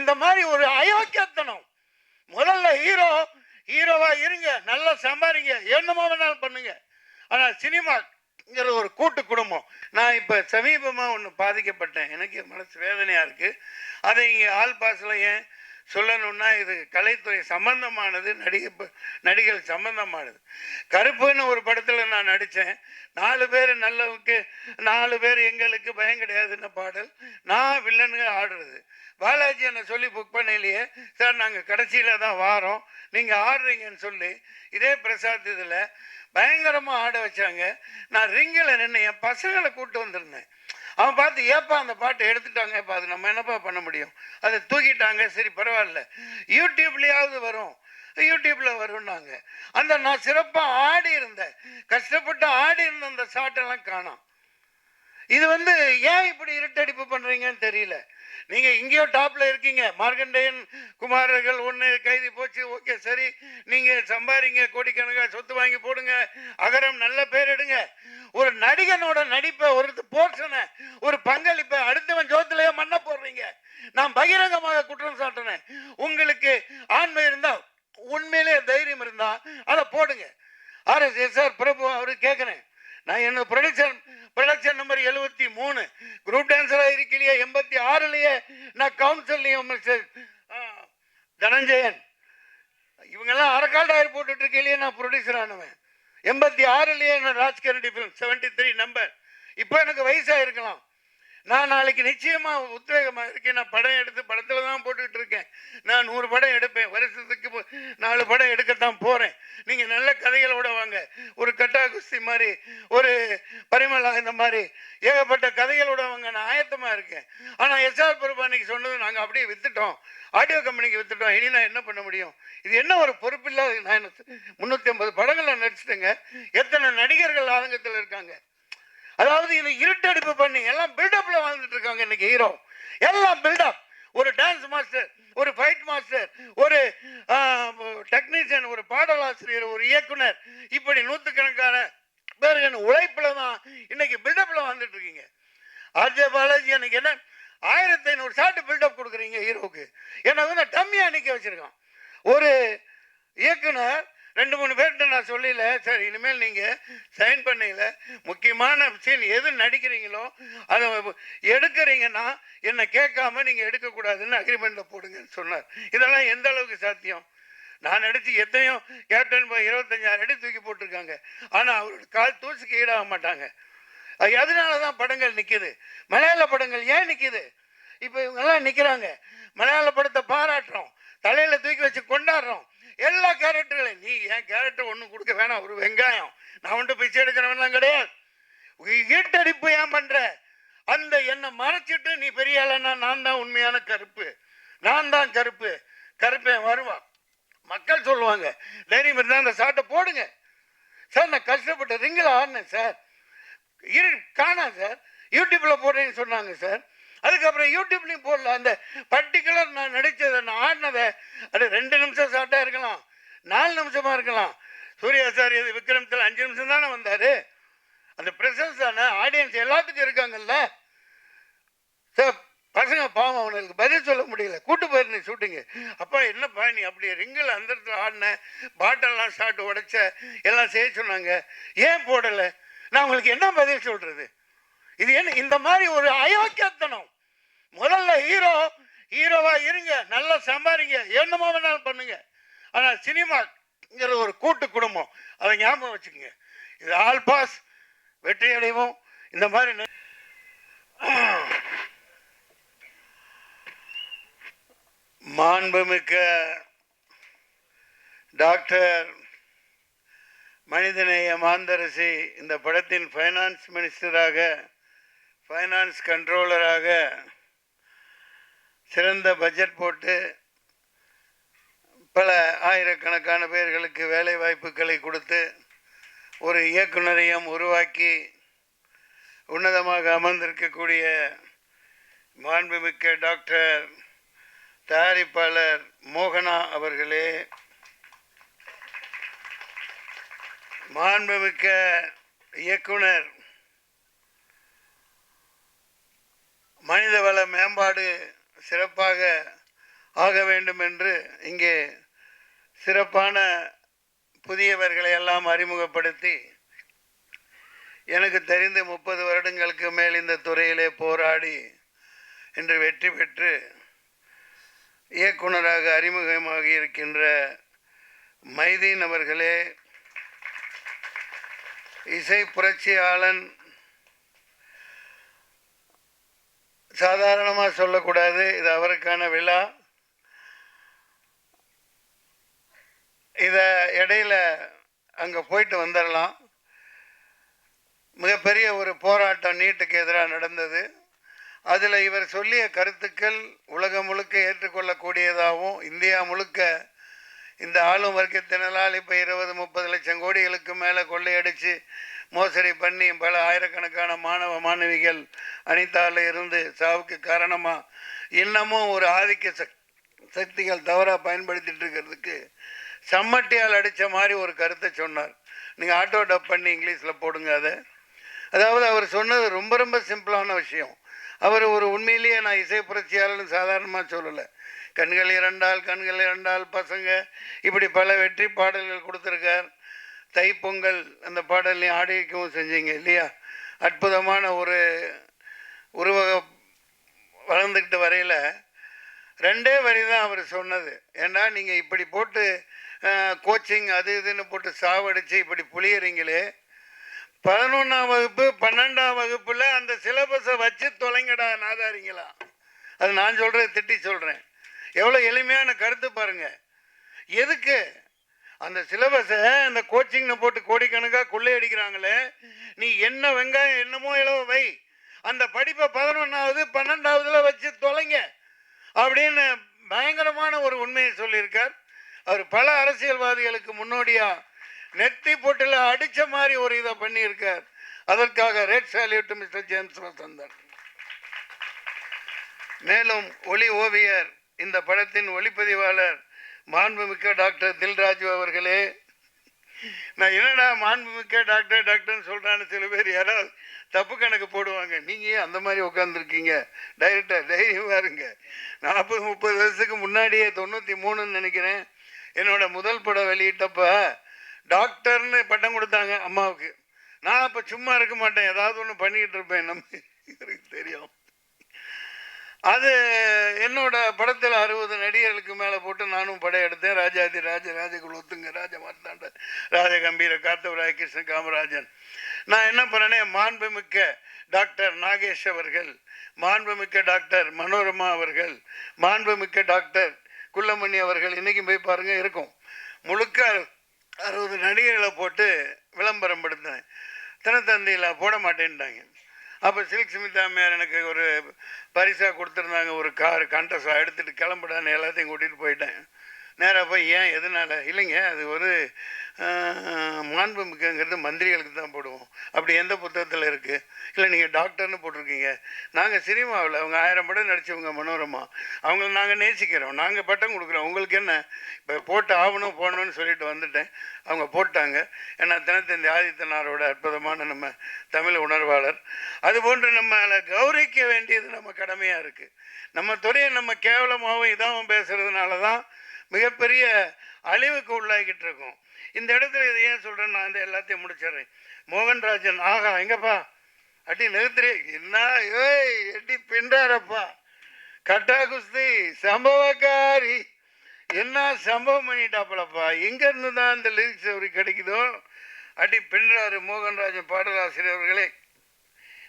இந்த மாதிரி ஒரு அயோக்கியத்தனம். முதல்ல ஹீரோவா இருங்க, நல்லா சம்பாதிங்க, என்னமோ வேணாலும் பண்ணுங்க. ஆனால் சினிமாங்கிற ஒரு கூட்டு குடும்பம். நான் இப்போ சமீபமாக ஒன்று பாதிக்கப்பட்டேன். எனக்கு மனசு வேதனையாக இருக்குது. அதை இங்கே ஆல் பாஸில் ஏன் சொல்லணும்னா, இது கலைத்துறை சம்பந்தமானது, நடிகர் சம்பந்தமானது. கருப்புன்னு ஒரு படத்தில் நான் நடித்தேன். 4 பேர் நல்லவுக்கு 4 பேர் எங்களுக்கு பயம் கிடையாதுன்னு பாடல். நான் வில்லனுங்க ஆடுறது. பாலாஜி என்னை சொல்லி புக் பண்ணலையே சார், நாங்கள் கடைசியில் தான் வாரோம், நீங்கள் ஆடுறீங்கன்னு சொல்லி இதே பிரசாத் இதில் பயங்கரமாக ஆட வச்சாங்க. நான் ரிங்கில் நின்று என் பசங்களை கூப்பிட்டு வந்திருந்தேன். அவன் பார்த்து ஏப்பா அந்த பாட்டை எடுத்துட்டாங்க, இப்போ அது நம்ம என்னப்பா பண்ண முடியும், அதை தூக்கிட்டாங்க, சரி பரவாயில்ல யூடியூப்லேயாவது வரும், யூடியூப்பில் வரும்னாங்க. அந்த நான் சிறப்பாக ஆடி இருந்தேன், கஷ்டப்பட்டு ஆடி இருந்த அந்த ஷாட்டெல்லாம் காணோம். இது ஏன் இப்படி இருட்டடிப்பு பண்ணுறீங்கன்னு தெரியல. நீங்கள் இங்கேயோ டாப்பில் இருக்கீங்க, மார்க்கண்டேயன் குமாரர்கள் ஒன்று கைதி போச்சு, ஓகே சரி, நீங்கள் சம்பாதிங்க, கோடிக்கணக்காக சொத்து வாங்கி போடுங்க, அகரம் நல்ல பேர் எடுங்க. ஒரு நடிகனோட நடிப்பை, ஒரு போர்ஷனை, ஒரு பங்களிப்பை அடுத்தவன் ஜோத்திலேயே மண்ண போடுறீங்க. நான் பகிரங்கமாக குற்றம் சாட்டினேன். உங்களுக்கு ஆண்மை இருந்தால், உண்மையிலே தைரியம் இருந்தா அதை போடுங்க. RSSR பிரபு அவரு கேட்குறேன், நான் என்ன ப்ரொடக்ஷன் நம்பர் 73 குரூப் டான்ஸராக இருக்கலையே, 86லயே நான் கவுன்சிலையும் தனஞ்சயன் இவங்கெல்லாம் அறக்கால்டாயிரம் போட்டுட்டு இருக்கையிலேயே நான் ப்ரொடியூசர் ஆனவன். 86லயே நான் ராஜ்கரண்டி ஃபிலிம் 73 நம்பர். இப்போ எனக்கு வயசாக இருக்கலாம், நான் நாளைக்கு நிச்சயமாக உத்வேகமாக இருக்கேன். நான் படம் எடுத்து படத்தில் தான் போட்டுக்கிட்டு இருக்கேன். நான் 100 படம் எடுப்பேன், வருஷத்துக்கு 4 படம் எடுக்கத்தான் போகிறேன். நீங்கள் நல்ல கதைகளோட வாங்க, ஒரு கட்டா குஸ்தி மாதிரி, ஒரு பரிமளா, இந்த மாதிரி ஏகப்பட்ட கதைகளோட வாங்க, நான் ஆயத்தமாக இருக்கேன். ஆனால் SR பிரபு அன்னைக்கு சொன்னது நாங்கள் அப்படியே விற்றுட்டோம், ஆடியோ கம்பெனிக்கு விற்றுட்டோம், இனி நான் என்ன பண்ண முடியும்? இது என்ன ஒரு பொறுப்பில்லாத. நான் 350 படங்களில் நடிச்சிட்டேங்க. எத்தனை நடிகர்கள் ஆரங்கத்தில் இருக்காங்க. அதாவது இது இருட்டடிப்பு பண்ணி எல்லாம் பில்டப்ல வாழ்ந்துட்டு இருக்காங்க இன்னைக்கு ஹீரோ. எல்லாம் பில்டப். ஒரு டான்ஸ் மாஸ்டர், ஒரு ஃபைட் மாஸ்டர், ஒரு டெக்னீஷியன், ஒரு பாடலாசிரியர், ஒரு இயக்குனர், இப்படி நூற்றுக்கணக்கான பேர்கள் உழைப்புல தான் இன்னைக்கு பில்டப்ல வாழ்ந்துட்டு இருக்கீங்க. RJ பாலாஜி எனக்கு என்ன 1500 ஷாட் பில்டப் கொடுக்குறீங்க ஹீரோக்கு. என்ன டம்மியா நிக்க வச்சிருக்கான். ஒரு இயக்குனர் 2-3 பேர்கிட்ட நான் சொல்லல, சார் இனிமேல் நீங்கள் சைன் பண்ணல, முக்கியமான சீன் எது நடிக்கிறீங்களோ அதை எடுக்கிறீங்கன்னா என்னை கேட்காம நீங்கள் எடுக்கக்கூடாதுன்னு அக்ரிமெண்ட்டில் போடுங்கன்னு சொன்னார். இதெல்லாம் எந்த அளவுக்கு சாத்தியம்? நான் நடித்து எத்தனையோ கேப்டன் 25,000 அடி தூக்கி போட்டிருக்காங்க. ஆனால் அவரோட கால் தூசுக்கு ஈடாக மாட்டாங்க. அதனால தான் படங்கள் நிற்கிது. மலையாள படங்கள் ஏன் நிற்கிது? இப்போ இவங்கெல்லாம் நிற்கிறாங்க, மலையாள படத்தை பாராட்டுறோம், தலையில் தூக்கி வச்சு கொண்டாடுறோம். எல்லா கேரக்டர்களையும் நீ என் கேரக்டர் ஒன்றும் கொடுக்க வேணாம், ஒரு வெங்காயம், நான் பிச்சை எடுக்கிறவன்லாம் கிடையாது. ஈட்டடிப்பு ஏன் பண்ற? அந்த என்னை மறைச்சிட்டு நீ பெரிய ஆளனா, நான் தான் உண்மையான கருப்பு, நான் தான் கருப்பு, கருப்பேன் வருவான். மக்கள் சொல்லுவாங்க, தைரியம் இருந்தால் அந்த சாட்டை போடுங்க சார். நான் கஷ்டப்பட்டு ரிங்கில் ஆடினேன் சார், காணா சார், யூடியூப்ல போடுறேன்னு சொன்னாங்க சார். அதுக்கப்புறம் யூடியூப்லையும் போடல. அந்த பர்டிகுலர் நான் நடித்ததை, நான் ஆடினதை, அது 2 நிமிஷம் ஷார்ட்டாக இருக்கலாம், 4 நிமிஷமா இருக்கலாம். சூர்யா சார் விக்ரமத்தில் 5 நிமிஷம் தானே வந்தார். அந்த ப்ரெசன்ஸ் தானே, ஆடியன்ஸ் எல்லாத்துக்கும் இருக்காங்கல்ல சார். பசங்க பாவம், அவனுக்கு பதில் சொல்ல முடியல, கூட்டு போயிருந்தேன் ஷூட்டிங்கு. அப்பா என்னப்பா நீ அப்படி ரிங்கில் அந்த இடத்துல ஆடின, பாட்டெல்லாம் ஷார்ட் உடைச்ச, எல்லாம் செய்ய சொன்னாங்க, ஏன் போடலை? நான் உங்களுக்கு என்ன பதில் சொல்றது? இது என்ன இந்த மாதிரி ஒரு அயோக்கியத்தனம்? முதல்ல ஹீரோவா இருங்க, நல்லா சம்பாதிங்க, என்னமோ வேணாலும் பண்ணுங்க. ஆனால் சினிமாங்கிற ஒரு கூட்டு குடும்பம், அதை ஞாபகம் வச்சுக்கோங்க. இது ஆல் பாஸ், வெற்றி அடைவோம். இந்த மாதிரி மாண்புமிக்க டாக்டர் மனிதநேய மாந்தரசி இந்த படத்தின் ஃபைனான்ஸ் மினிஸ்டராக, ஃபைனான்ஸ் கண்ட்ரோலராக சிறந்த பட்ஜெட் போட்டு பல ஆயிரக்கணக்கான பேர்களுக்கு வேலை வாய்ப்புகளை கொடுத்து ஒரு இயக்குனரையும் உருவாக்கி உன்னதமாக அமர்ந்திருக்கக்கூடிய மாண்புமிக்க டாக்டர் தயாரிப்பாளர் மோகனா அவர்களே, மாண்புமிக்க இயக்குனர், மனிதவள மேம்பாடு சிறப்பாக ஆக வேண்டும் என்று இங்கே சிறப்பான புதியவர்களை எல்லாம் அறிமுகப்படுத்தி எனக்கு தெரிந்து 30 வருடங்களுக்கு மேல் இந்த துறையிலே போராடி இன்று வெற்றி பெற்று இயக்குனராக அறிமுகமாகி இருக்கின்ற மைதீன் அவர்களே, இசை புரட்சியாளன் சாதாரணமாக சொல்லக்கூடாது, இது அவருக்கான விழா. இதை இடையில அங்கே போயிட்டு வந்துடலாம். மிகப்பெரிய ஒரு போராட்டம் நீட்டுக்கு எதிராக நடந்தது. அதில் இவர் சொல்லிய கருத்துக்கள் உலகம் முழுக்க ஏற்றுக்கொள்ளக்கூடியதாகவும், இந்தியா முழுக்க இந்த ஆளும் வர்க்கத்தினரால் இப்போ 20-30 லட்சம் கோடிகளுக்கு மேலே கொள்ளையடித்து மோசடி பண்ணி பல ஆயிரக்கணக்கான மாணவ மாணவிகள் அனிதாவில் இருந்து சாவுக்கு காரணமாக இன்னமும் ஒரு ஆதிக்க சக்திகள் தவறாக பயன்படுத்திட்டு இருக்கிறதுக்கு சம்மட்டியால் அடித்த மாதிரி ஒரு கருத்தை சொன்னார். நீங்கள் ஆட்டோ டப் பண்ணி இங்கிலீஷில் போடுங்க அதை. அதாவது அவர் சொன்னது ரொம்ப ரொம்ப சிம்பிளான விஷயம். அவர் ஒரு உண்மையிலேயே நான் இசை புரட்சியாளர்னு சாதாரணமாக சொல்லலை. கண்கள் இரண்டால் பசங்க இப்படி பல வெற்றி பாடல்கள் கொடுத்துருக்கார். தைப்பொங்கல் அந்த பாடல்லையும் ஆடி வைக்கவும் செஞ்சீங்க இல்லையா? அற்புதமான ஒரு உருவகம் வளர்ந்துக்கிட்டு வரையில் 2 வரி தான் அவர் சொன்னது. ஏன்னா நீங்கள் இப்படி போட்டு கோச்சிங் அது இதுன்னு போட்டு சாவடித்து இப்படி புளியறீங்களே, 11ஆம் வகுப்பு 12ஆம் வகுப்பில் அந்த சிலபஸை வச்சு தொலைங்கடா நாதாரிங்களா. அது நான் சொல்கிறேன், திட்டி சொல்கிறேன். எவ்வளோ எளிமையான கருத்து பாருங்கள். எதுக்கு அந்த சிலபஸை அந்த கோச்சிங்னு போட்டு கோடிக்கணக்காக கொள்ளையடிக்கிறாங்களே, நீ என்ன வெங்காயம் என்னமோ இளவ வை, அந்த படிப்பை 11ஆவது 12ஆவதுல வச்சு தொலைங்க அப்படின்னு பயங்கரமான ஒரு உண்மையை சொல்லியிருக்கார். அவர் பல அரசியல்வாதிகளுக்கு முன்னோடியாக நெத்தி போட்டில் அடித்த மாதிரி ஒரு இதை பண்ணியிருக்கார். அதற்காக red salute mister James Vasanthan. மேலும் ஒளி ஓவியர், இந்த படத்தின் ஒளிப்பதிவாளர் மாண்புமிக்க டாக்டர் தில்ராஜு அவர்களே. நான் என்னடா மாண்புமிக்க டாக்டர்னு சொல்கிறான்னு சில பேர் யாராவது தப்பு கணக்கு போடுவாங்க. நீங்கள் ஏன் அந்த மாதிரி உட்காந்துருக்கீங்க? டைரக்டர் தைரியமாக இருங்க. 40-30 வருஷத்துக்கு முன்னாடியே 93ன்னு நினைக்கிறேன், என்னோட முதல் படம் வெளியிட்டப்ப டாக்டர்னு பட்டம் கொடுத்தாங்க அம்மாவுக்கு. நான் அப்போ சும்மா இருக்க மாட்டேன், ஏதாவது ஒன்று பண்ணிக்கிட்டு இருப்பேன். எனக்கு தெரியும். அது என்னோட படத்தில் 60 நடிகர்களுக்கு மேலே போட்டு நானும் படம் எடுத்தேன். ராஜாதி ராஜகுலத்துங்க, ராஜ மார்த்தாண்ட, ராஜகம்பீர, காத்தவராய, கிருஷ்ண காமராஜன். நான் என்ன பண்ணேனே, மாண்புமிக்க டாக்டர் நாகேஷ் அவர்கள், மாண்புமிக்க டாக்டர் மனோரமா அவர்கள், மாண்புமிக்க டாக்டர் குள்ளமணி அவர்கள், இன்றைக்கும் போய் பாருங்கள் இருக்கும். முழுக்க 60 நடிகர்களை போட்டு விளம்பரம் படுத்தினேன். தினத்தந்தியில் போட மாட்டேன்ட்டாங்க. அப்போ சில்க் ஸ்மிதா மேர் எனக்கு ஒரு பரிசாக கொடுத்துருந்தாங்க, ஒரு கார் கண்டஸாக எடுத்துகிட்டு கிளம்பிடான்னு எல்லாத்தையும் கூட்டிகிட்டு போயிட்டேன். நேராக போய் ஏன் எதனால் இல்லைங்க, அது ஒரு மாண்புமிக்கங்கிறது மந்திரிகளுக்கு தான் போடுவோம், அப்படி எந்த புத்தகத்தில் இருக்குது? இல்லை நீங்கள் டாக்டர்னு போட்டிருக்கீங்க. நாங்கள் சினிமாவில் அவங்க 1000 படம் நடித்தவங்க மனோரமா, அவங்கள நாங்கள் நேசிக்கிறோம், நாங்கள் பட்டம் கொடுக்குறோம், உங்களுக்கு என்ன? இப்போ போட்டு ஆகணும் போகணும்னு சொல்லிட்டு வந்துட்டேன். அவங்க போட்டாங்க. ஏன்னா தினத்தந்தி ஆதித்தனாரோட அற்புதமான நம்ம தமிழ் உணர்வாளர். அதுபோன்று நம்மளை கௌரவிக்க வேண்டியது நம்ம கடமையாக இருக்குது. நம்ம துறையை நம்ம கேவலமாகவும் இதாகவும் பேசுகிறதுனால தான் மிகப்பெரிய அழிவுக்கு உள்ளாகிட்டு இருக்கோம். இந்த இடத்துல இதை ஏன் சொல்கிறேன், நான் இந்த எல்லாத்தையும் முடிச்சிடுறேன். மோகன்ராஜன், ஆகா எங்கப்பா அடி நிறுத்துறே, என்ன ஏய் எட்டி பின்றாரப்பா, கட்டா குஸ்தி சம்பவக்காரி, என்ன சம்பவம் பண்ணிட்டாப்பலப்பா. எங்கேருந்து தான் இந்த லிரிக்ஸ் அவருக்கு கிடைக்குதோ அடி பின்றாரு. மோகன்ராஜன் பாடலாசிரியர் அவர்களே,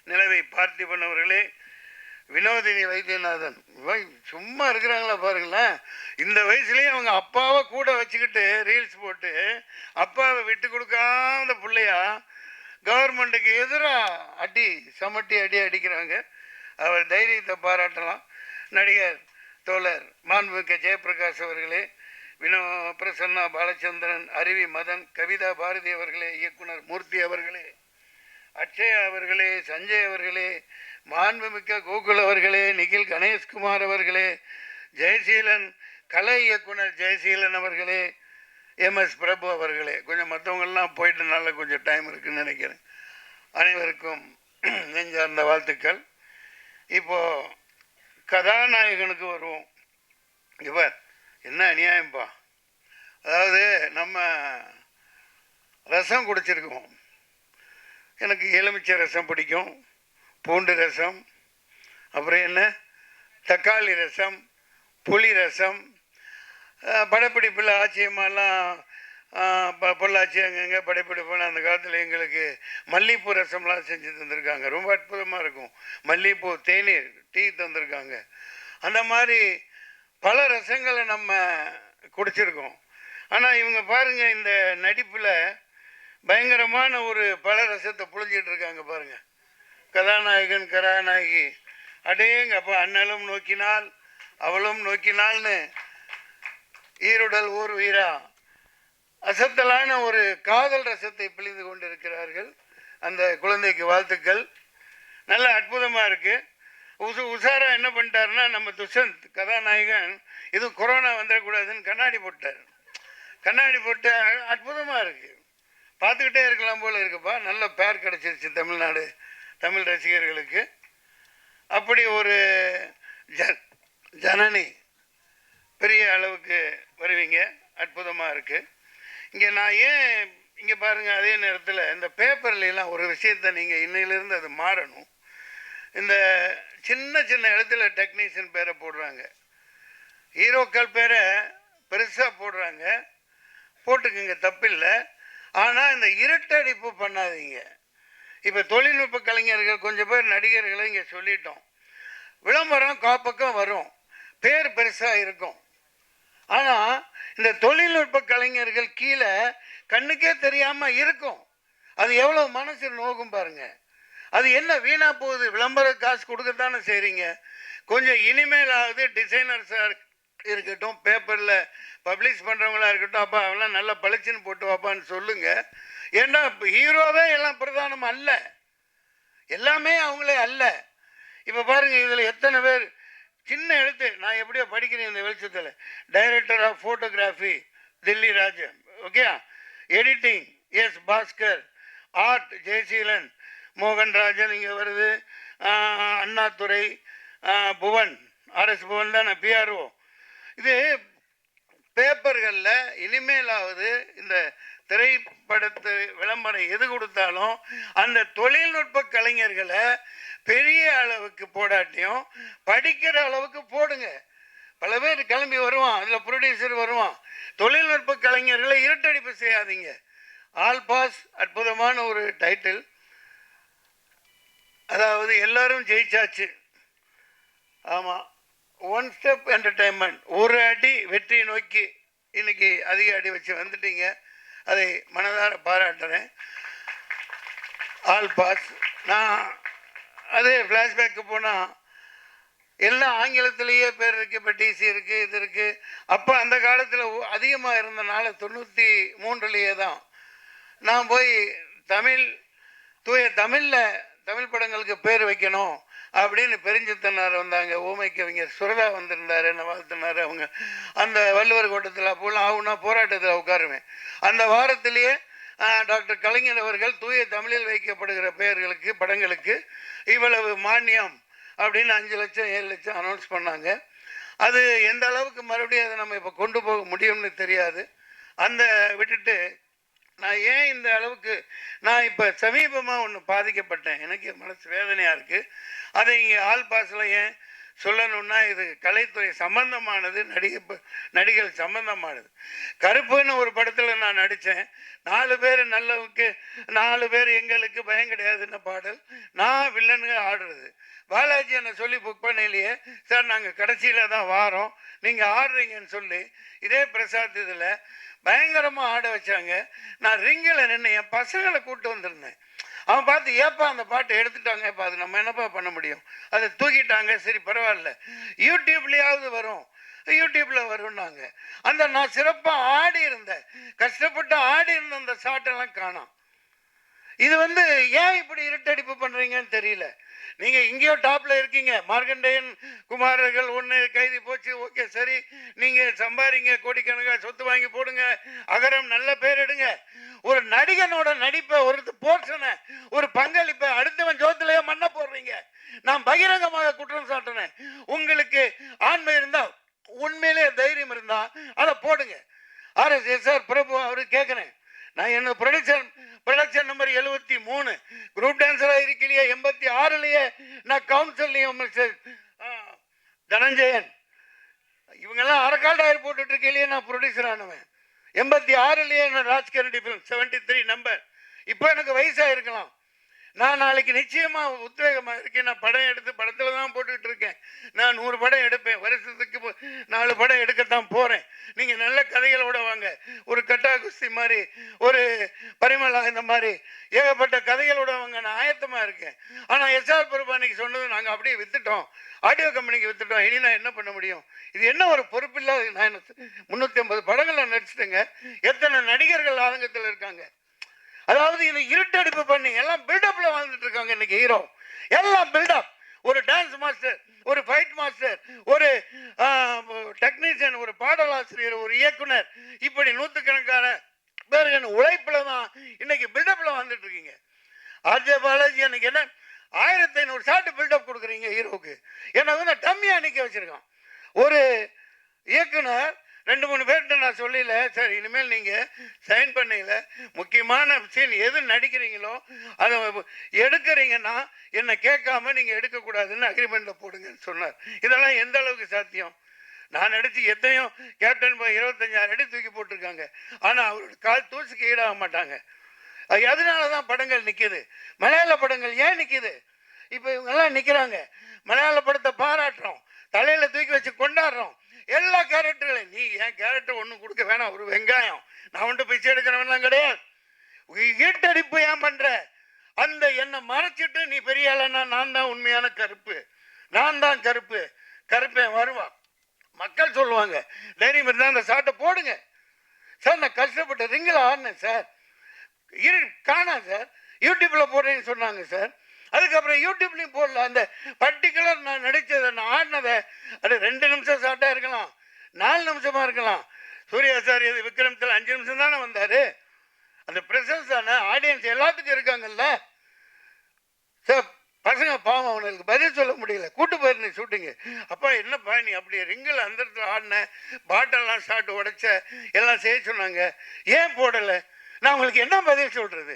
நிலவை பார்த்திபன் அவர்களே, வினோதினி வைத்தியநாதன், சும்மா இருக்கிறாங்களா பாருங்களேன். இந்த வயசுலேயும் அவங்க அப்பாவை கூட வச்சுக்கிட்டு ரீல்ஸ் போட்டு அப்பாவை விட்டு கொடுக்காத பிள்ளையா கவர்மெண்ட்டுக்கு எதிராக சமட்டி அடிக்கிறாங்க. அவர் தைரியத்தை பாராட்டலாம். நடிகர் தோழர் மாண்புமிக்க ஜெயபிரகாஷ் அவர்களே, பிரசன்னா பாலச்சந்திரன், அருவி மதன், கவிதா பாரதி அவர்களே, இயக்குனர் மூர்த்தி அவர்களே, அக்ஷயா அவர்களே, சஞ்சய் அவர்களே, மாண்புமிக்க கோகுல் அவர்களே, நிகில் கணேஷ்குமார் அவர்களே, ஜெயசீலன், கலை இயக்குனர் ஜெயசீலன் அவர்களே, MS பிரபு அவர்களே, கொஞ்சம் மற்றவங்கள்லாம் போயிட்டனால கொஞ்சம் டைம் இருக்குன்னு நினைக்கிறேன். அனைவருக்கும் நெஞ்சார்ந்த வாழ்த்துக்கள். இப்போது கதாநாயகனுக்கு வருவோம். இவர் என்ன அநியாயம்பா. அதாவது நம்ம ரசம் குடிச்சிருக்கோம். எனக்கு எலுமிச்சை ரசம் பிடிக்கும், பூண்டு ரசம், அப்புறம் என்ன தக்காளி ரசம், புளி ரசம். படப்பிடிப்பில் ஆச்சரியமாலாம் பொள்ளாச்சி அங்கங்கே படைப்பிடிப்புலாம் அந்த காலத்தில் எங்களுக்கு மல்லிகைப்பூ ரசம்லாம் செஞ்சு தந்திருக்காங்க. ரொம்ப அற்புதமாக இருக்கும். மல்லிகைப்பூ தேநீர் டீ தந்திருக்காங்க. அந்த மாதிரி பல ரசங்களை நம்ம குடிச்சிருக்கோம். ஆனால் இவங்க பாருங்கள், இந்த நடிப்பில் பயங்கரமான ஒரு பல ரசத்தை புழிஞ்சிட்டு இருக்காங்க பாருங்கள். கதாநாயகன் கதாநாயகி அடேங்கப்பா, அண்ணலும் நோக்கினால் அவளும் நோக்கினால்னு ஈருடல் ஊர் வீரா அசத்தலான ஒரு காதல் ரசத்தை பிழிந்து கொண்டிருக்கிறார்கள். அந்த குழந்தைக்கு வாழ்த்துக்கள். நல்ல அற்புதமாக இருக்குது. உஷாரா என்ன பண்ணிட்டாருன்னா, நம்ம துஷந்த் கதாநாயகன் இது கொரோனா வந்துடக்கூடாதுன்னு கண்ணாடி போட்டார். கண்ணாடி போட்டு அற்புதமாக இருக்குது, பார்த்துக்கிட்டே இருக்கலாம் போல் இருக்குப்பா. நல்ல பேர் கிடச்சிருச்சு தமிழ்நாடு தமிழ் ரசிகர்களுக்கு. அப்படி ஒரு ஜனனி பெரிய அளவுக்கு வருவீங்க, அற்புதமாக இருக்குது. இங்கே நான் ஏன் இங்கே பாருங்கள், அதே நேரத்தில் இந்த பேப்பர்லாம் ஒரு விஷயத்தை நீங்கள் இன்னையிலேருந்து அது மாறணும். இந்த சின்ன சின்ன இடத்துல டெக்னீஷியன் பேரை போடுறாங்க, ஹீரோக்கள் பேரை பெருசாக போடுறாங்க. போட்டுக்குங்க, தப்பில்லை. ஆனால் இந்த இருட்டடிப்பு பண்ணாதீங்க. இப்போ தொழில்நுட்ப கலைஞர்கள் கொஞ்சம் பேர் நடிகர்களை இங்கே சொல்லிட்டோம். விளம்பரம் காப்பக்கம் வரும், பேர் பெருசாக இருக்கும். ஆனால் இந்த தொழில்நுட்ப கலைஞர்கள் கீழே கண்ணுக்கே தெரியாமல் இருக்கும். அது எவ்வளோ மனசு நோகும் பாருங்க. அது என்ன வீணாக போகுது? விளம்பர காசு கொடுக்கத்தானே செய்கிறீங்க. கொஞ்சம் இனிமேலாவது டிசைனர்ஸாக இருக்கட்டும், பேப்பரில் பப்ளிஷ் பண்ணுறவங்களா இருக்கட்டும், அப்பா அவெல்லாம் நல்லா பளிச்சுன்னு போட்டு வாப்பான்னு சொல்லுங்கள். ஏன்னா ஹீரோவே எல்லாம் பிரதானம் அல்ல, எல்லாமே அவங்களே அல்ல. இப்போ பாருங்கள், இதில் எத்தனை பேர் சின்ன எழுத்து, நான் எப்படியோ படிக்கிறேன் இந்த வெளிச்சத்தில். Director of photography Thilli Rajan, okay. Editing S Bhaskar, art Jayaseelan, Mohanrajan இங்கே வருது, அண்ணாதுரை, புவன், ஆர்எஸ் புவன் தான் பிஆர்ஓ. இது பேப்பர்களில் இனிமேலாவது இந்த திரைப்படத்து விளம்பரம் எது கொடுத்தாலும் அந்த தொழில்நுட்ப கலைஞர்களை பெரிய அளவுக்கு போடாட்டியும் படிக்கிற அளவுக்கு போடுங்க. பல பேர் கிளம்பி வருவான், அதில் ப்ரொடியூசர் வருவான். தொழில்நுட்ப கலைஞர்களை இருட்டடிப்பு செய்யாதீங்க. ஆல் பாஸ் அற்புதமான ஒரு டைட்டில். அதாவது எல்லாரும் ஜெயிச்சாச்சு. ஆமாம், ஒன் ஸ்டெப் என்டர்டைன்மெண்ட், ஒரு அடி வெற்றி நோக்கி இன்னைக்கு அதிக அடி வச்சு வந்துட்டீங்க. அதை மனதார பாராட்டுறேன். All pass. நான் அதே ஃப்ளாஷ்பேக்கு போனால் எல்லாம் ஆங்கிலத்திலேயே பேர் இருக்குது. இப்போ டிசி இருக்குது, இது இருக்குது. அப்போ அந்த காலத்தில் அதிகமாக இருந்தனால 93 தான் நான் போய் தூய தமிழில் தமிழ் படங்களுக்கு பேர் வைக்கணும் அப்படின்னு பெருஞ்சித்தனார் வந்தாங்க. ஊமை கவிஞர் சுரதா வந்திருந்தார், என்ன வாழ்த்தினார். அவங்க அந்த வள்ளுவர் கோட்டத்தில் அப்போலாம் ஆகுனா போராட்டத்தில் உட்காருவேன். அந்த வாரத்திலேயே டாக்டர் கலைஞர் அவர்கள் தூய தமிழில் வைக்கப்படுகிற பெயர்களுக்கு படங்களுக்கு இவ்வளவு மானியம் அப்படின்னு 5 லட்சம் 7 லட்சம் அனௌன்ஸ் பண்ணாங்க. அது எந்த அளவுக்கு மறுபடியும் அதை நம்ம இப்போ கொண்டு போக முடியும்னு தெரியாது. அந்த விட்டுட்டு நான் ஏன் இந்த அளவுக்கு நான் இப்போ சமீபமாக ஒன்று பாதிக்கப்பட்டேன், எனக்கு மனசு வேதனையாக இருக்குது. அதை இங்கே ஆல் பாஸில் ஏன் சொல்லணும்னா, இது கலைத்துறை சம்பந்தமானது, நடிகர் சம்பந்தமானது. கருப்புன்னு ஒரு படத்தில் நான் நடித்தேன். 4 பேர் நல்லவுக்கு 4 பேர் எங்களுக்கு பயம் கிடையாதுன்னு பாடல். நான் வில்லனுங்க ஆடுறது. பாலாஜி என்னை சொல்லி புக் பண்ணலையே சார், நாங்கள் கடைசியில் தான் வாரோம், நீங்கள் ஆடுறீங்கன்னு சொல்லி இதே பிரசாத் இதில் பயங்கரமாக ஆட வச்சாங்க. நான் ரிங்கில் நின்று என் பசங்களை கூப்பிட்டு வந்திருந்தேன். அவன் பார்த்து ஏப்பா அந்த பாட்டை எடுத்துட்டாங்க, இப்போ அது நம்ம என்னப்பா பண்ண முடியும், அதை தூக்கிட்டாங்க, சரி பரவாயில்ல யூடியூப்லேயாவது வரும், யூடியூப்பில் வரும்னாங்க. அந்த நான் சிறப்பாக ஆடி இருந்தேன், கஷ்டப்பட்டு ஆடி இருந்த அந்த ஷாட்டெல்லாம் காணோம். இது ஏன் இப்படி இருட்டடிப்பு பண்ணுறீங்கன்னு தெரியல. நீங்கள் இங்கேயோ டாப்பில் இருக்கீங்க, மார்க்கண்டேயன் குமாரர்கள் ஒன்று கைதி போச்சு, ஓகே சரி, நீங்கள் சம்பாதிங்க, கோடிக்கணக்காக சொத்து வாங்கி போடுங்க, அகரம் நல்ல பேர் எடுங்க. ஒரு நடிகனோட நடிப்பை, ஒரு போர்ஷனை, ஒரு பங்களிப்பை அடுத்தவன் ஜோத்திலேயே மண்ண போடுறீங்க. நான் பகிரங்கமாக குற்றம் சாட்டினேன். உங்களுக்கு ஆண்மை இருந்தால் உண்மையிலே தைரியம் இருந்தா அதை போடுங்க. ஆர்எஸ்எஸ்ஆர் பிரபு அவரு கேட்கிறேன், நான் என்ன ப்ரொடக்ஷன் நம்பர் 73 குரூப் டான்ஸராக இருக்கலையே, 86லயே நான் கவுன்சிலையும் தனஞ்சயன் இவங்கெல்லாம் அரக்கால் டயர் போட்டுட்டு இருக்கலையே நான் ப்ரொடியூசர் ஆனவன். 86லயே நான் ராஜ்கரண்டி ஃபிலிம் 73 நம்பர். இப்போ எனக்கு வயசாக இருக்கலாம், நான் நாளைக்கு நிச்சயமா உத்வேகமா இருக்கேன். நான் படம் எடுத்து படத்துல தான் போட்டுக்கிட்டு இருக்கேன். நான் 100 படம் எடுப்பேன், வருஷத்துக்கு 4 படம் எடுக்கத்தான் போறேன். நீங்க நல்ல கதைகளோட வாங்க, ஒரு கட்டா குஸ்தி மாதிரி, ஒரு பரிமளா, இந்த மாதிரி ஏகப்பட்ட கதைகளோட வாங்க, நான் ஆயத்தமா இருக்கேன். ஆனா எஸ்ஆர் பிரபு அன்னைக்கு சொன்னது நாங்க அப்படியே வித்துட்டோம், ஆடியோ கம்பெனிக்கு வித்துட்டோம், இனி நான் என்ன பண்ண முடியும்? இது என்ன ஒரு பொறுப்பில்லாத. நான் 350 படங்கள்ல நடிச்சிட்டேங்க. எத்தனை நடிகர்கள் ஆதங்கத்தில் இருக்காங்க. அதாவது இது இருட்டடிப்பு பண்ணி எல்லாம் பில்டப்ல வாழ்ந்துட்டு இருக்காங்க இன்னைக்கு ஹீரோ. எல்லாம் பில்டப். ஒரு டான்ஸ் மாஸ்டர், ஒரு ஃபைட் மாஸ்டர், ஒரு டெக்னீஷியன், ஒரு பாடலாசிரியர், ஒரு இயக்குனர், இப்படி நூற்றுக்கணக்கான பேர்கள் உழைப்புல தான் இன்னைக்கு பில்டப்ல வந்துட்டு இருக்கீங்க. ஆர்ஜே பாலாஜி அன்னைக்கு என்ன 1500 ஷாட் பில்டப் கொடுக்குறீங்க ஹீரோக்கு. ஏன்னா வந்து டம்மியா நிக்க வச்சிருக்கான். ஒரு இயக்குனர் 2-3 பேர்கிட்ட நான் சொல்லல, சார் இனிமேல் நீங்கள் சைன் பண்ணல, முக்கியமான சீன் எது நடிக்கிறீங்களோ அதை எடுக்கிறீங்கன்னா என்னை கேட்காம நீங்கள் எடுக்கக்கூடாதுன்னு அக்ரிமெண்ட்டில் போடுங்கன்னு சொன்னார். இதெல்லாம் எந்த அளவுக்கு சாத்தியம்? நான் நடித்து எத்தனையோ கேப்டன் 25,000 அடி தூக்கி போட்டிருக்காங்க. ஆனால் அவரோட கால் தூசுக்கு ஈடாக மாட்டாங்க. அதனால தான் படங்கள் நிற்கிது. மலையாள படங்கள் ஏன் நிற்கிது? இப்போ இவங்கெல்லாம் நிற்கிறாங்க, மலையாள படத்தை பாராட்டுறோம், தலையில் தூக்கி வச்சு கொண்டாடுறோம். எல்லா கேரக்டர்களையும் நீ என் கேரக்டர் ஒன்றும் கொடுக்க வேணாம், ஒரு வெங்காயம், நான் வந்துட்டு பிச்சை எடுக்கிறவன்லாம் கிடையாது. ஈட்டடிப்பு ஏன் பண்ற? அந்த என்னை மறைச்சிட்டு நீ பெரிய ஆளனா, நான் தான் உண்மையான கருப்பு, நான் தான் கருப்பு, கருப்பேன் வருவான். மக்கள் சொல்லுவாங்க, தைரியம் இருந்தால் அந்த சாட்டை போடுங்க சார். நான் கஷ்டப்பட்டு ரிங்கில் ஆடினேன் சார், காணா சார், யூடியூப்ல போடுறேன்னு சொன்னாங்க சார். அதுக்கப்புறம் யூடியூப்லையும் போடல. அந்த பர்டிகுலர் நான் நடித்ததை, நான் ஆடினதை, அது 2 நிமிஷம் ஷார்ட்டாக இருக்கலாம், 4 நிமிஷமா இருக்கலாம். சூர்யா சார் இது விக்ரமத்தில் 5 நிமிஷம் தானே வந்தார். அந்த ப்ரெசன்ஸ் தானே, ஆடியன்ஸ் எல்லாத்துக்கும் இருக்காங்கல்ல சார். பசங்க பாவம், அவனுக்கு பதில் சொல்ல முடியல. கூட்டு போயிருந்தேன் ஷூட்டிங்கு. அப்பா என்னப்பா நீ அப்படி ரிங்கில் அந்த இடத்துல ஆடின, பாட்டெல்லாம் ஷார்ட் உடைச்ச, எல்லாம் செய்ய சொன்னாங்க, ஏன் போடலை? நான் உங்களுக்கு என்ன பதில் சொல்றது?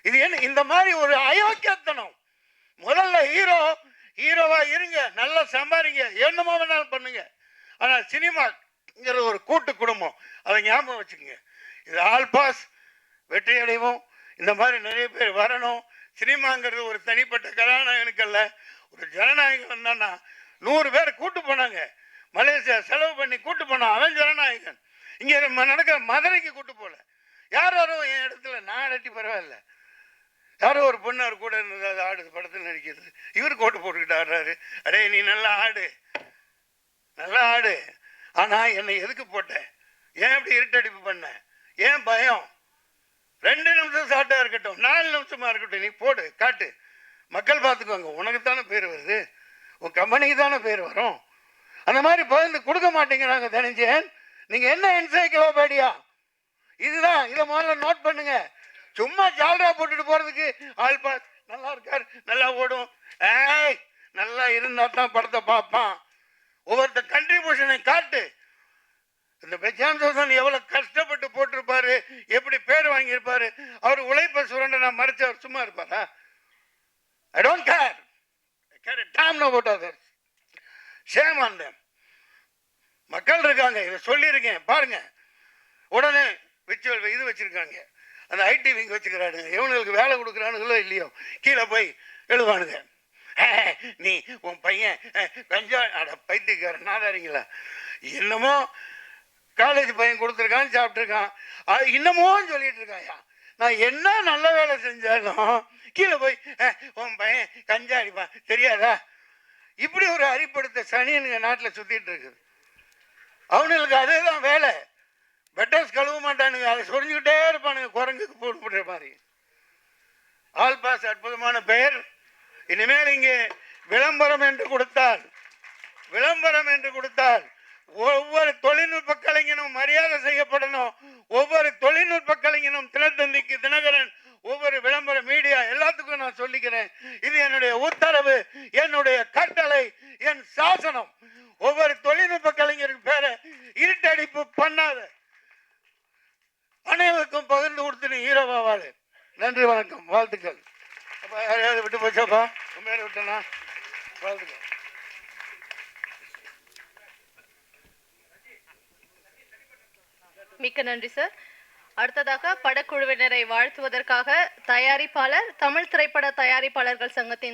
இது என்ன இந்த மாதிரி ஒரு அயோக்கியத்தனம்? முதல்ல ஹீரோவா இருங்க, நல்லா சம்பாதிங்க, என்னமோ வேணாலும் பண்ணுங்க. ஆனா சினிமாங்கிற ஒரு கூட்டு குடும்பம், அதை ஞாபகம் வச்சுக்கோங்க. இது ஆல் பாஸ், வெற்றி அடைவோம். இந்த மாதிரி நிறைய பேர் வரணும். சினிமாங்கிறது ஒரு தனிப்பட்ட கதாநாயகனுக்கு அல்ல, ஒரு ஜனநாயகம் வந்தான்னா 100 பேர் கூட்டு போனாங்க. மலேசியா செலவு பண்ணி கூட்டு போனான், அவன் ஜனநாயகன். இங்க நடக்கிற மதுரைக்கு கூட்டு போல. யாரோ என் இடத்துல நான் அடட்டி பரவாயில்ல, யாரோ ஒரு பொண்ணு அவர் கூட இருந்தது, அது ஆடுது, படத்தில் நடிக்கிறது, இவர் கோட்டு போட்டுக்கிட்டு ஆடுறாரு. அடே நீ நல்லா ஆடு, நல்லா ஆடு, ஆனா என்னை எதுக்கு போட்ட? ஏன் இப்படி இருட்டடிப்பு பண்ண? ஏன் பயம்? 2 நிமிஷம் ஷார்ட்டா இருக்கட்டும், 4 நிமிஷமா இருக்கட்டும், நீ போடு, காட்டு, மக்கள் பார்த்துக்குவாங்க. உனக்கு தானே பேர் வருது, உன் கம்பெனிக்கு தானே பேர் வரும். அந்த மாதிரி பகிர்ந்து கொடுக்க மாட்டேங்கிறாங்க. தனஞ்சயன், நீங்க என்ன என்சைக்ளோபீடியா? இதுதான், இதை முதல்ல நோட் பண்ணுங்க. சும்மா ஜால்ரா போட்டுட்டு போறதுக்கு ஆள் பாஸ் நல்லா இருக்காரு, நல்லா ஓடும், ஏய் நல்லா இருந்தா தான் படத்தை பார்ப்பான். ஒவ்வொருத்த கண்ட்ரிபியூஷனை காட்டு. இந்த பெச்சான் எவ்வளவு கஷ்டப்பட்டு போட்டிருப்பாரு, எப்படி பேர் வாங்கியிருப்பாரு. அவர் உழைப்ப சுரண்ட நான் மறைச்சு அவர் சும்மா இருப்பாரா? I don't care, time no about others, shame on them. மக்கள் இருக்காங்க, இதை சொல்லியிருக்கேன் பாருங்க. உடனே விச்சுவல் இது வச்சிருக்காங்க, அந்த ஐடி விங் வச்சுக்கிறானுங்க. இவனுங்களுக்கு வேலை கொடுக்குறானுங்களோ இல்லையோ, கீழே போய் எழுவானுங்க, நீ உன் பையன் கஞ்சா அட பைத்தியக்கார நாதாரிங்களா, என்னமோ காலேஜ் பையன் கொடுத்துருக்கான், சாப்பிட்ருக்கான், இன்னமும் சொல்லிட்டு இருக்காயா. நான் என்ன நல்ல வேலை செஞ்சாலும் கீழே போய் உன் பையன் கஞ்சா அடிப்பான் தெரியாதா? இப்படி ஒரு அறிப்படுத்த சனியனுங்க நாட்டில் சுத்திட்டு இருக்குது. அவனுங்களுக்கு அதே தான் வேலை. பெட்டர்ஸ் கழுவ மாட்டானுங்க, அதை சொரிஞ்சுக்கிட்டே இருப்பானுங்க, குரங்குக்கு போடுற மாதிரி. ஆல் பாஸ் அற்புதமான பெயர். இனிமேல் இங்கே விளம்பரம் என்று கொடுத்தால் ஒவ்வொரு தொழில்நுட்ப கலைஞனும் மரியாதை செய்யப்படணும். ஒவ்வொரு தொழில்நுட்ப கலைஞனும் தினத்தந்திக்கு, தினகரன், ஒவ்வொரு விளம்பர மீடியா எல்லாத்துக்கும் நான் சொல்லிக்கிறேன். இது என்னுடைய உத்தரவு, என்னுடைய கட்டளை, என் சாசனம். ஒவ்வொரு தொழில்நுட்ப கலைஞருக்கு பண்ணாத. அனைவருக்கும் பகிர்ந்து கொடுத்து நீ ஹீரோவாவாளு. நன்றி, வணக்கம், வாழ்த்துக்கள். அப்ப யாரையாவது விட்டு போச்சாப்பா? உண்மையில விட்டனா? வாழ்த்துக்கள். மிக்க நன்றி சார். அடுத்ததாக படக்குழுவினரை வாழ்த்துவதற்காக தயாரிப்பாளர் தமிழ் திரைப்பட தயாரிப்பாளர்கள் சங்கத்தின்